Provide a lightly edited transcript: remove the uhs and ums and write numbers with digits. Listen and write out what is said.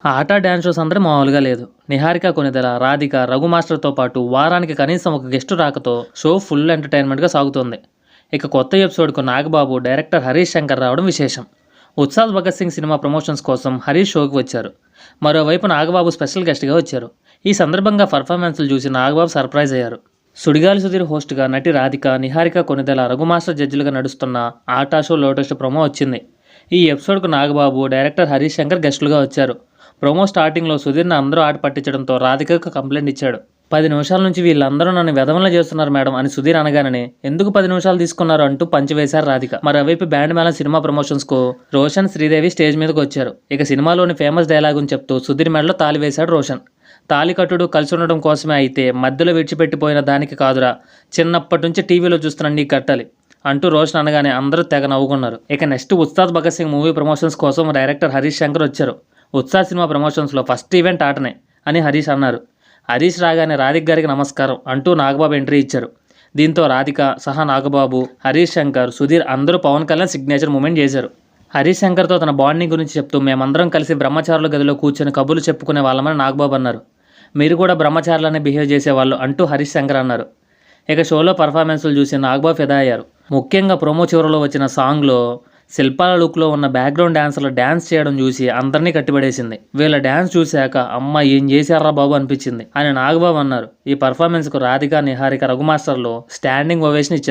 ఆ ఆట dance shows అందరూ మామూలుగా లేదు. నిహారిక కొనిదెల, రాధిక, రఘు మాస్టర్‌తో పాటు వారానికి కనీసం ఒక గెస్టు రాకతో షో ఫుల్ ఎంటర్‌టైన్‌మెంట్‌గా సాగుతోంది. ఇక కొత్త ఎపిసోడ్‌కు నాగబాబు, డైరెక్టర్ హరీష్ శంకర్ రావడం విశేషం. 'ఉత్సాద్ భగత్ సింగ్' సినిమా ప్రమోషన్స్ కోసం హరీష్ షోకి వచ్చారు. మరోవైపు నాగబాబు స్పెషల్ గెస్ట్‌గా వచ్చారు. ఈ సందర్భంగా పర్ఫార్మెన్స్‌లు చూసి నాగబాబు సర్ప్రైజ్ అయ్యారు. సుడిగాలి సుధీర్ హోస్ట్‌గా నటి రాధిక, నిహారిక కొనిదెల, రఘు మాస్టర్ జడ్జిలుగా నడుస్తున్న 'ఆటా షో లోటస్' ప్రమో వచ్చింది. ఈ ఎపిసోడ్‌కు నాగబాబు, డైరెక్టర్ హరీష్ శంకర్ గెస్టులుగా వచ్చారు. ప్రోమో స్టార్టింగ్లో సుధీర్ని అందరూ ఆట పట్టించడంతో రాధికకు కంప్లైంట్ ఇచ్చాడు. 10 నిమిషాల నుంచి వీళ్ళందరూ నన్ను వెధవలా చేస్తున్నారు మేడం అని సుధీర్ అనగానే ఎందుకు 10 నిమిషాలు తీసుకున్నారు అంటూ పంచి వేశారు రాధిక. మరోవైపు బ్యాండ్ మేళం సినిమా ప్రమోషన్స్కు రోషన్, శ్రీదేవి స్టేజ్ మీదకి వచ్చారు. ఇక సినిమాలోని ఫేమస్ డైలాగుని చెప్తూ సుధీర్ మెడలో తాళి వేశాడు రోషన్. తాళి కట్టుడు కలిసి ఉండడం కోసమే అయితే మధ్యలో విడిచిపెట్టిపోయిన దానికి కాదురా, చిన్నప్పటి నుంచి టీవీలో చూస్తున్నా నీకు కట్టాలి అంటూ రోషన్ అనగానే అందరూ తెగ నవ్వుకున్నారు. ఇక next Ustad Bhagat Singh movie promotions కోసం డైరెక్టర్ హరీష్ శంకర్ వచ్చారు. ఉత్సాద్ సినిమా ప్రమోషన్స్లో ఫస్ట్ ఈవెంట్ ఆటనే అని హరీష్ అన్నారు. హరీష్ రాగానే రాధిక్ గారికి నమస్కారం అంటూ నాగబాబు ఎంట్రీ ఇచ్చారు. దీంతో రాధిక సహా నాగబాబు, హరీష్ శంకర్, సుధీర్ అందరూ పవన్ కళ్యాణ్ సిగ్నేచర్ మూమెంట్ చేశారు. హరీష్ శంకర్తో తన బాండింగ్ గురించి చెప్తూ మేమందరం కలిసి బ్రహ్మచారుల గదిలో కూర్చొని కబుర్లు చెప్పుకునే వాళ్ళమని నాగబాబు అన్నారు. మీరు కూడా బ్రహ్మచారులనే బిహేవ్ చేసేవాళ్ళు అంటూ హరీష్ శంకర్ అన్నారు. ఇక షోలో పర్ఫార్మెన్స్లు చూసి నాగబాబు ఫిదా అయ్యారు. ముఖ్యంగా ప్రోమో చివరిలో వచ్చిన సాంగ్లో శిల్పాల లుక్లో ఉన్న బ్యాక్గ్రౌండ్ డాన్సర్లు డ్యాన్స్ చేయడం చూసి అందరినీ కట్టిపడేసింది. వీళ్ళ డ్యాన్స్ చూశాక అమ్మ ఏం చేశారా బాబు అనిపించింది అని నాగబాబు అన్నారు. ఈ పర్ఫార్మెన్స్కు రాధిక, నిహారిక, రఘు మాస్టర్లు స్టాండింగ్ ఓవేషన్ ఇచ్చారు.